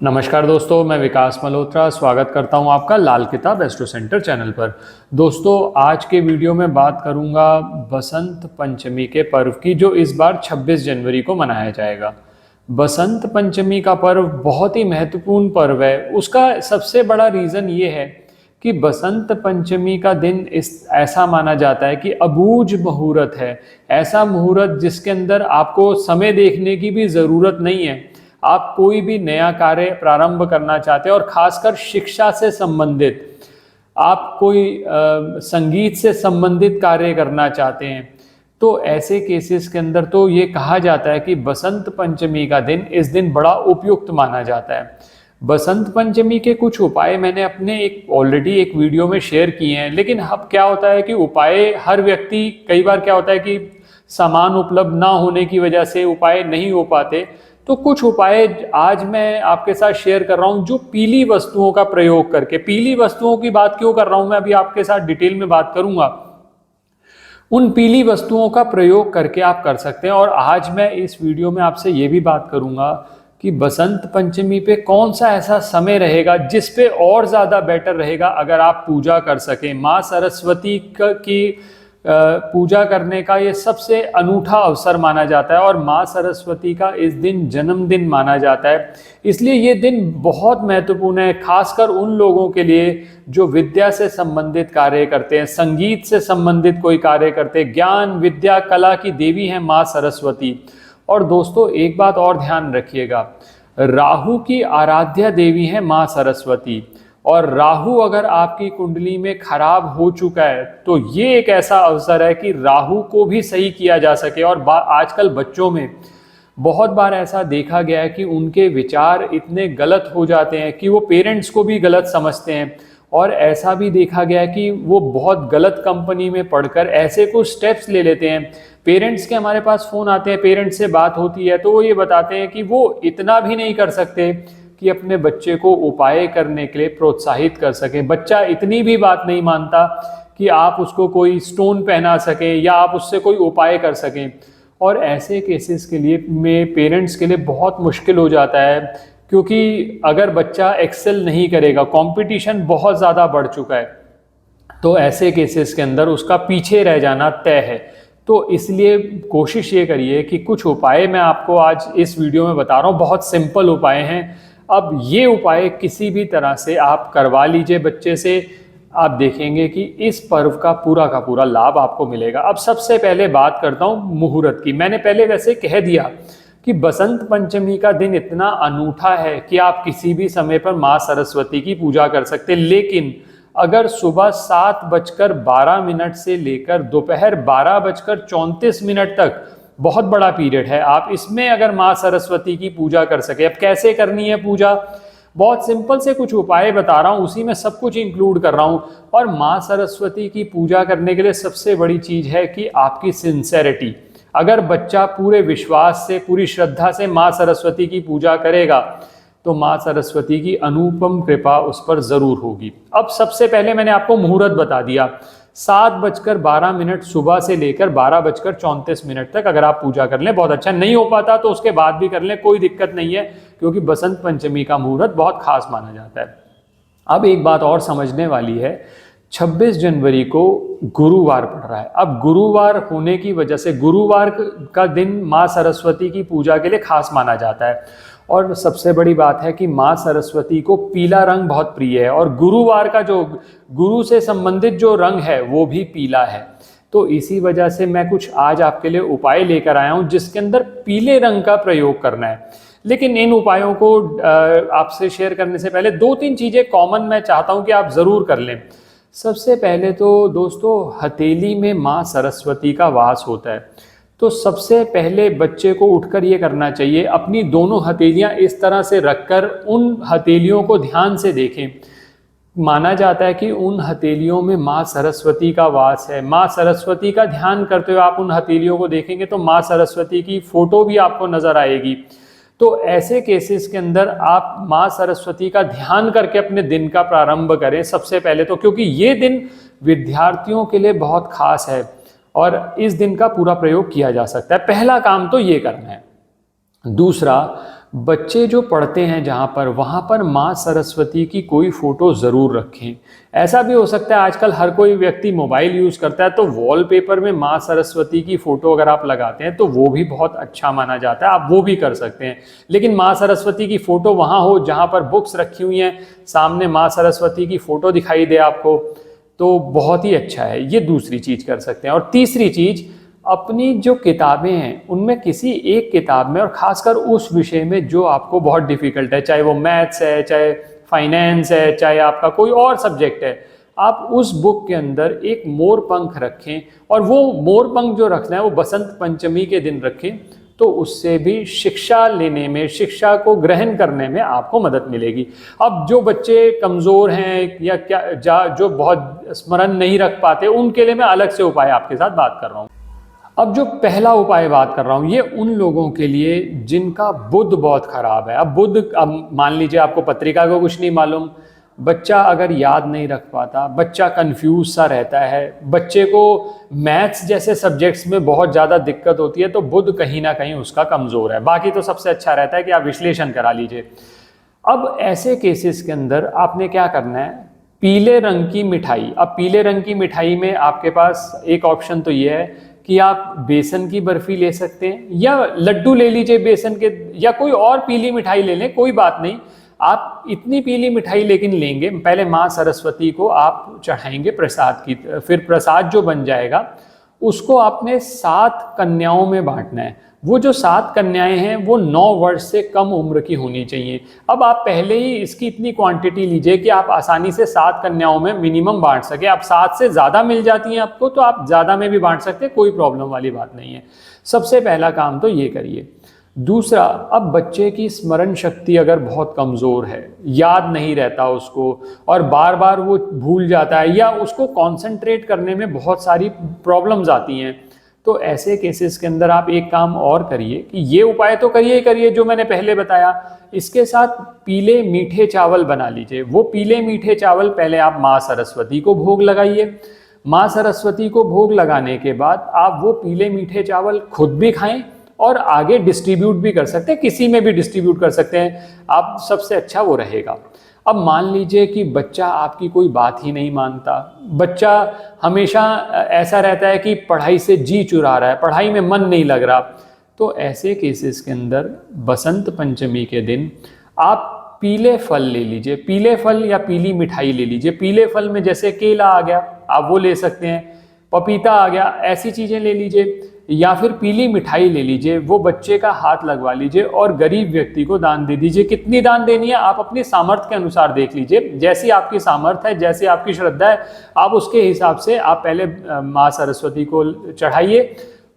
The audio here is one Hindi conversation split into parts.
नमस्कार दोस्तों, मैं विकास मल्होत्रा स्वागत करता हूं आपका लाल किताब एस्ट्रो सेंटर चैनल पर। दोस्तों, आज के वीडियो में बात करूंगा बसंत पंचमी के पर्व की, जो इस बार 26 जनवरी को मनाया जाएगा। बसंत पंचमी का पर्व बहुत ही महत्वपूर्ण पर्व है। उसका सबसे बड़ा रीज़न ये है कि बसंत पंचमी का दिन ऐसा माना जाता है कि अबूझ मुहूर्त है। ऐसा मुहूर्त जिसके अंदर आपको समय देखने की भी ज़रूरत नहीं है। आप कोई भी नया कार्य प्रारंभ करना चाहते हैं और खासकर शिक्षा से संबंधित, आप कोई संगीत से संबंधित कार्य करना चाहते हैं, तो ऐसे केसेस के अंदर तो ये कहा जाता है कि बसंत पंचमी का दिन, इस दिन बड़ा उपयुक्त माना जाता है। बसंत पंचमी के कुछ उपाय मैंने अपने ऑलरेडी एक वीडियो में शेयर किए हैं, लेकिन अब क्या होता है कि उपाय हर व्यक्ति, कई बार क्या होता है कि सामान उपलब्ध ना होने की वजह से उपाय नहीं हो पाते। तो कुछ उपाय आज मैं आपके साथ शेयर कर रहा हूं, जो पीली वस्तुओं का प्रयोग करके। पीली वस्तुओं की बात क्यों कर रहा हूं मैं अभी आपके साथ डिटेल में बात करूंगा। उन पीली वस्तुओं का प्रयोग करके आप कर सकते हैं। और आज मैं इस वीडियो में आपसे ये भी बात करूंगा कि बसंत पंचमी पे कौन सा ऐसा समय रहेगा जिस पे और ज़्यादा बेटर रहेगा अगर आप पूजा कर सकें। माँ सरस्वती की पूजा करने का ये सबसे अनूठा अवसर माना जाता है और माँ सरस्वती का इस दिन जन्मदिन माना जाता है। इसलिए ये दिन बहुत महत्वपूर्ण है, खासकर उन लोगों के लिए जो विद्या से संबंधित कार्य करते हैं, संगीत से संबंधित कोई कार्य करते हैं। ज्ञान, विद्या, कला की देवी है माँ सरस्वती। और दोस्तों, एक बात और ध्यान रखिएगा, राहु की आराध्या देवी है माँ सरस्वती। और राहु अगर आपकी कुंडली में खराब हो चुका है तो ये एक ऐसा अवसर है कि राहु को भी सही किया जा सके। और आजकल बच्चों में बहुत बार ऐसा देखा गया है कि उनके विचार इतने गलत हो जाते हैं कि वो पेरेंट्स को भी गलत समझते हैं। और ऐसा भी देखा गया है कि वो बहुत गलत कंपनी में पढ़कर ऐसे कुछ स्टेप्स ले लेते हैं। पेरेंट्स के हमारे पास फ़ोन आते हैं, पेरेंट्स से बात होती है तो वो ये बताते हैं कि वो इतना भी नहीं कर सकते कि अपने बच्चे को उपाय करने के लिए प्रोत्साहित कर सकें। बच्चा इतनी भी बात नहीं मानता कि आप उसको कोई स्टोन पहना सकें या आप उससे कोई उपाय कर सकें। और ऐसे केसेस के लिए में पेरेंट्स के लिए बहुत मुश्किल हो जाता है, क्योंकि अगर बच्चा एक्सेल नहीं करेगा, कंपटीशन बहुत ज़्यादा बढ़ चुका है, तो ऐसे केसेस के अंदर उसका पीछे रह जाना तय है। तो इसलिए कोशिश ये करिए कि कुछ उपाय मैं आपको आज इस वीडियो में बता रहा हूँ, बहुत सिंपल उपाय हैं। अब ये उपाय किसी भी तरह से आप करवा लीजिए बच्चे से, आप देखेंगे कि इस पर्व का पूरा लाभ आपको मिलेगा। अब सबसे पहले बात करता हूँ मुहूर्त की। मैंने पहले वैसे कह दिया कि बसंत पंचमी का दिन इतना अनूठा है कि आप किसी भी समय पर माँ सरस्वती की पूजा कर सकते हैं। लेकिन अगर सुबह 7:12 से लेकर दोपहर 12:34 तक, बहुत बड़ा पीरियड है, आप इसमें अगर माँ सरस्वती की पूजा कर सके। अब कैसे करनी है पूजा, बहुत सिंपल से कुछ उपाय बता रहा हूँ, उसी में सब कुछ इंक्लूड कर रहा हूँ। और माँ सरस्वती की पूजा करने के लिए सबसे बड़ी चीज़ है कि आपकी सिंसेरिटी। अगर बच्चा पूरे विश्वास से, पूरी श्रद्धा से माँ सरस्वती की पूजा करेगा तो माँ सरस्वती की अनुपम कृपा उस पर ज़रूर होगी। अब सबसे पहले मैंने आपको मुहूर्त बता दिया, 7:12 सुबह से लेकर 12:34 तक अगर आप पूजा कर लें बहुत अच्छा। नहीं हो पाता तो उसके बाद भी कर लें, कोई दिक्कत नहीं है, क्योंकि बसंत पंचमी का मुहूर्त बहुत खास माना जाता है। अब एक बात और समझने वाली है, 26 जनवरी को गुरुवार पड़ रहा है। अब गुरुवार होने की वजह से गुरुवार का दिन माँ सरस्वती की पूजा के लिए खास माना जाता है। और सबसे बड़ी बात है कि माँ सरस्वती को पीला रंग बहुत प्रिय है और गुरुवार का जो गुरु से संबंधित जो रंग है वो भी पीला है। तो इसी वजह से मैं कुछ आज आपके लिए उपाय लेकर आया हूँ जिसके अंदर पीले रंग का प्रयोग करना है। लेकिन इन उपायों को आपसे शेयर करने से पहले 2-3 चीज़ें कॉमन मैं चाहता हूँ कि आप ज़रूर कर लें। सबसे पहले तो दोस्तों, हथेली में माँ सरस्वती का वास होता है। तो सबसे पहले बच्चे को उठकर ये करना चाहिए, अपनी दोनों हथेलियां इस तरह से रखकर उन हथेलियों को ध्यान से देखें। माना जाता है कि उन हथेलियों में माँ सरस्वती का वास है। माँ सरस्वती का ध्यान करते हुए आप उन हथेलियों को देखेंगे तो माँ सरस्वती की फोटो भी आपको नजर आएगी। तो ऐसे केसेस के अंदर आप माँ सरस्वती का ध्यान करके अपने दिन का प्रारंभ करें सबसे पहले तो, क्योंकि ये दिन विद्यार्थियों के लिए बहुत खास है और इस दिन का पूरा प्रयोग किया जा सकता है। पहला काम तो ये करना है। दूसरा, बच्चे जो पढ़ते हैं जहाँ पर, वहाँ पर माँ सरस्वती की कोई फ़ोटो ज़रूर रखें। ऐसा भी हो सकता है आजकल हर कोई व्यक्ति मोबाइल यूज़ करता है, तो वॉलपेपर में माँ सरस्वती की फ़ोटो अगर आप लगाते हैं तो वो भी बहुत अच्छा माना जाता है, आप वो भी कर सकते हैं। लेकिन माँ सरस्वती की फ़ोटो वहाँ हो जहाँ पर बुक्स रखी हुई हैं, सामने माँ सरस्वती की फ़ोटो दिखाई दे आपको, तो बहुत ही अच्छा है। ये दूसरी चीज़ कर सकते हैं। और तीसरी चीज़, अपनी जो किताबें हैं उनमें किसी एक किताब में, और ख़ासकर उस विषय में जो आपको बहुत डिफ़िकल्ट है, चाहे वो मैथ्स है, चाहे फाइनेंस है, चाहे आपका कोई और सब्जेक्ट है, आप उस बुक के अंदर एक मोर पंख रखें। और वो मोर पंख जो रखना है वो बसंत पंचमी के दिन रखें, तो उससे भी शिक्षा लेने में, शिक्षा को ग्रहण करने में आपको मदद मिलेगी। अब जो बच्चे कमज़ोर हैं या जो बहुत स्मरण नहीं रख पाते, उनके लिए मैं अलग से उपाय आपके साथ बात कर रहा हूँ। अब जो पहला उपाय बात कर रहा हूँ, ये उन लोगों के लिए जिनका बुद्ध बहुत खराब है। अब मान लीजिए आपको पत्रिका को कुछ नहीं मालूम, बच्चा अगर याद नहीं रख पाता, बच्चा कंफ्यूज सा रहता है, बच्चे को मैथ्स जैसे सब्जेक्ट्स में बहुत ज़्यादा दिक्कत होती है, तो बुद्ध कहीं ना कहीं उसका कमज़ोर है। बाकी तो सबसे अच्छा रहता है कि आप विश्लेषण करा लीजिए। अब ऐसे केसेस के अंदर आपने क्या करना है, पीले रंग की मिठाई। अब पीले रंग की मिठाई में आपके पास एक ऑप्शन तो ये है कि आप बेसन की बर्फी ले सकते हैं, या लड्डू ले लीजिए बेसन के, या कोई और पीली मिठाई ले लें, कोई बात नहीं। आप इतनी पीली मिठाई लेकिन लेंगे, पहले माँ सरस्वती को आप चढ़ाएंगे प्रसाद की, फिर प्रसाद जो बन जाएगा उसको आपने 7 कन्याओं में बांटना है। वो जो 7 कन्याएं हैं वो 9 वर्ष से कम उम्र की होनी चाहिए। अब आप पहले ही इसकी इतनी क्वांटिटी लीजिए कि आप आसानी से 7 कन्याओं में मिनिमम बांट सके। आप 7 से ज़्यादा मिल जाती हैं आपको तो आप ज़्यादा में भी बांट सकते हैं, कोई प्रॉब्लम वाली बात नहीं है। सबसे पहला काम तो ये करिए। दूसरा, अब बच्चे की स्मरण शक्ति अगर बहुत कमज़ोर है, याद नहीं रहता उसको, और बार बार वो भूल जाता है, या उसको कंसंट्रेट करने में बहुत सारी प्रॉब्लम्स आती हैं, तो ऐसे केसेस के अंदर आप एक काम और करिए कि ये उपाय तो करिए ही करिए जो मैंने पहले बताया, इसके साथ पीले मीठे चावल बना लीजिए। वो पीले मीठे चावल पहले आप माँ सरस्वती को भोग लगाइए। माँ सरस्वती को भोग लगाने के बाद आप वो पीले मीठे चावल खुद भी खाएं और आगे डिस्ट्रीब्यूट भी कर सकते हैं, किसी में भी डिस्ट्रीब्यूट कर सकते हैं आप, सबसे अच्छा वो रहेगा। अब मान लीजिए कि बच्चा आपकी कोई बात ही नहीं मानता, बच्चा हमेशा ऐसा रहता है कि पढ़ाई से जी चुरा रहा है, पढ़ाई में मन नहीं लग रहा, तो ऐसे केसेस के अंदर बसंत पंचमी के दिन आप पीले फल ले लीजिए, पीले फल या पीली मिठाई ले लीजिए। पीले फल में जैसे केला आ गया, आप वो ले सकते हैं, पपीता आ गया, ऐसी चीज़ें ले लीजिए, या फिर पीली मिठाई ले लीजिए, वो बच्चे का हाथ लगवा लीजिए और गरीब व्यक्ति को दान दे दीजिए। कितनी दान देनी है आप अपनी सामर्थ्य के अनुसार देख लीजिए, जैसी आपकी सामर्थ्य है, जैसी आपकी श्रद्धा है, आप उसके हिसाब से आप पहले माँ सरस्वती को चढ़ाइए,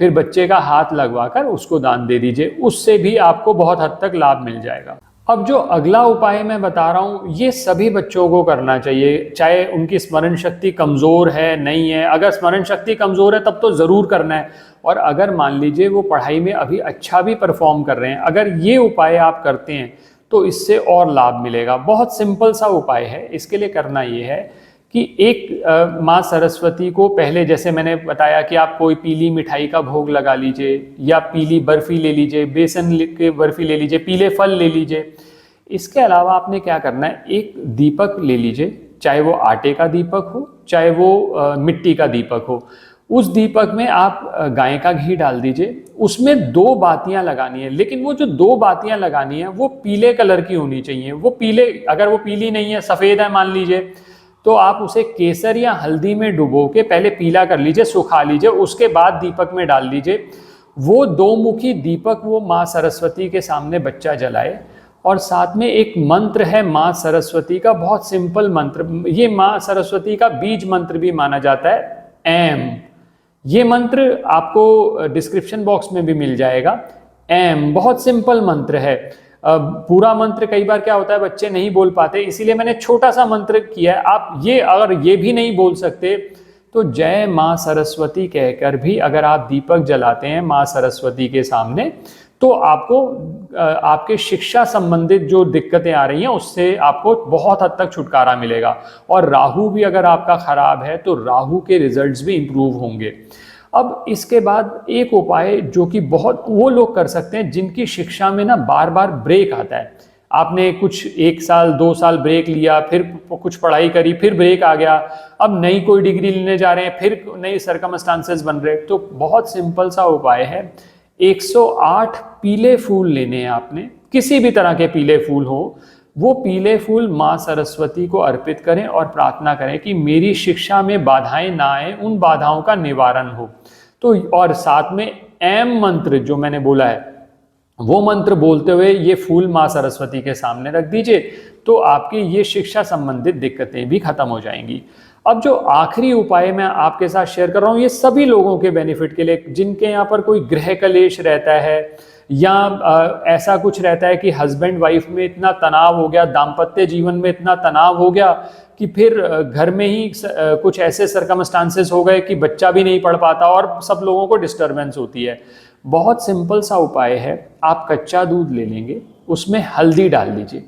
फिर बच्चे का हाथ लगवाकर उसको दान दे दीजिए, उससे भी आपको बहुत हद तक लाभ मिल जाएगा। अब जो अगला उपाय मैं बता रहा हूँ, ये सभी बच्चों को करना चाहिए, चाहे उनकी स्मरण शक्ति कमज़ोर है नहीं है। अगर स्मरण शक्ति कमज़ोर है तब तो ज़रूर करना है, और अगर मान लीजिए वो पढ़ाई में अभी अच्छा भी परफॉर्म कर रहे हैं, अगर ये उपाय आप करते हैं तो इससे और लाभ मिलेगा। बहुत सिंपल सा उपाय है। इसके लिए करना ये है कि एक माँ सरस्वती को पहले, जैसे मैंने बताया कि आप कोई पीली मिठाई का भोग लगा लीजिए, या पीली बर्फ़ी ले लीजिए, बेसन की बर्फ़ी ले लीजिए, पीले फल ले लीजिए। इसके अलावा आपने क्या करना है, एक दीपक ले लीजिए, चाहे वो आटे का दीपक हो, चाहे वो मिट्टी का दीपक हो। उस दीपक में आप गाय का घी डाल दीजिए, उसमें 2 बातियां लगानी है, लेकिन वो जो 2 बातियां लगानी है वो पीले कलर की होनी चाहिए। वो पीले, अगर वो पीली नहीं है, सफ़ेद है मान लीजिए, तो आप उसे केसर या हल्दी में डुबो के पहले पीला कर लीजिए, सुखा लीजिए, उसके बाद दीपक में डाल लीजिए। वो 2 मुखी दीपक वो माँ सरस्वती के सामने बच्चा जलाए, और साथ में एक मंत्र है माँ सरस्वती का, बहुत सिंपल मंत्र, ये माँ सरस्वती का बीज मंत्र भी माना जाता है, एम। ये मंत्र आपको डिस्क्रिप्शन बॉक्स में भी मिल जाएगा। एम बहुत सिंपल मंत्र है। पूरा मंत्र कई बार क्या होता है बच्चे नहीं बोल पाते, इसीलिए मैंने छोटा सा मंत्र किया है। आप ये अगर ये भी नहीं बोल सकते तो जय माँ सरस्वती कहकर भी अगर आप दीपक जलाते हैं माँ सरस्वती के सामने, तो आपको आपके शिक्षा संबंधित जो दिक्कतें आ रही हैं उससे आपको बहुत हद तक छुटकारा मिलेगा। और राहु भी अगर आपका खराब है तो राहु के रिजल्ट्स भी इम्प्रूव होंगे। अब इसके बाद एक उपाय जो कि बहुत वो लोग कर सकते हैं जिनकी शिक्षा में ना बार बार ब्रेक आता है। आपने कुछ 1 साल 2 साल ब्रेक लिया, फिर कुछ पढ़ाई करी, फिर ब्रेक आ गया, अब नई कोई डिग्री लेने जा रहे हैं, फिर नई सर्कमस्टांसेस बन रहे हैं। तो बहुत सिंपल सा उपाय है, 108 पीले फूल लेने हैं आपने, किसी भी तरह के पीले फूल हो, वो पीले फूल माँ सरस्वती को अर्पित करें और प्रार्थना करें कि मेरी शिक्षा में बाधाएं ना आए, उन बाधाओं का निवारण हो। तो और साथ में ऐम मंत्र जो मैंने बोला है वो मंत्र बोलते हुए ये फूल माँ सरस्वती के सामने रख दीजिए, तो आपकी ये शिक्षा संबंधित दिक्कतें भी खत्म हो जाएंगी। अब जो आखिरी उपाय मैं आपके साथ शेयर कर रहा हूँ, ये सभी लोगों के बेनिफिट के लिए, जिनके यहाँ पर कोई गृह कलेश रहता है या ऐसा कुछ रहता है कि हस्बैंड वाइफ में इतना तनाव हो गया, दाम्पत्य जीवन में इतना तनाव हो गया कि फिर घर में ही कुछ ऐसे सर्कमस्टांसेस हो गए कि बच्चा भी नहीं पढ़ पाता और सब लोगों को डिस्टर्बेंस होती है। बहुत सिंपल सा उपाय है, आप कच्चा दूध ले लेंगे, उसमें हल्दी डाल दीजिए।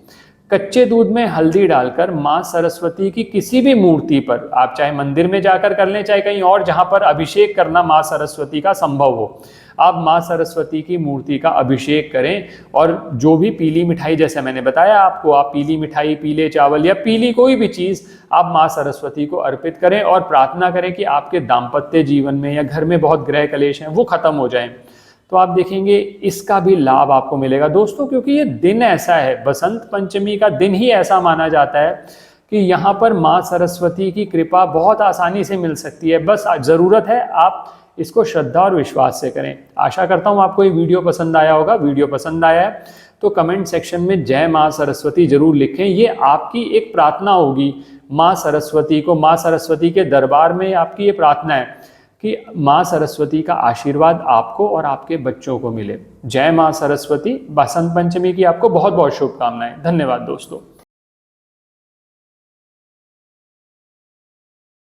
कच्चे दूध में हल्दी डालकर माँ सरस्वती की किसी भी मूर्ति पर, आप चाहे मंदिर में जाकर कर लें, चाहे कहीं और जहाँ पर अभिषेक करना माँ सरस्वती का संभव हो, आप माँ सरस्वती की मूर्ति का अभिषेक करें। और जो भी पीली मिठाई, जैसे मैंने बताया आपको, आप पीली मिठाई, पीले चावल या पीली कोई भी चीज़ आप माँ सरस्वती को अर्पित करें और प्रार्थना करें कि आपके दाम्पत्य जीवन में या घर में बहुत गृह कलेश हैं वो खत्म हो जाएं। तो आप देखेंगे इसका भी लाभ आपको मिलेगा दोस्तों, क्योंकि ये दिन ऐसा है, बसंत पंचमी का दिन ही ऐसा माना जाता है कि यहाँ पर माँ सरस्वती की कृपा बहुत आसानी से मिल सकती है। बस ज़रूरत है आप इसको श्रद्धा और विश्वास से करें। आशा करता हूँ आपको ये वीडियो पसंद आया होगा। वीडियो पसंद आया है तो कमेंट सेक्शन में जय माँ सरस्वती जरूर लिखें। ये आपकी एक प्रार्थना होगी माँ सरस्वती को, माँ सरस्वती के दरबार में आपकी ये प्रार्थना है कि माँ सरस्वती का आशीर्वाद आपको और आपके बच्चों को मिले। जय माँ सरस्वती। बसंत पंचमी की आपको बहुत बहुत शुभकामनाएं। धन्यवाद दोस्तों।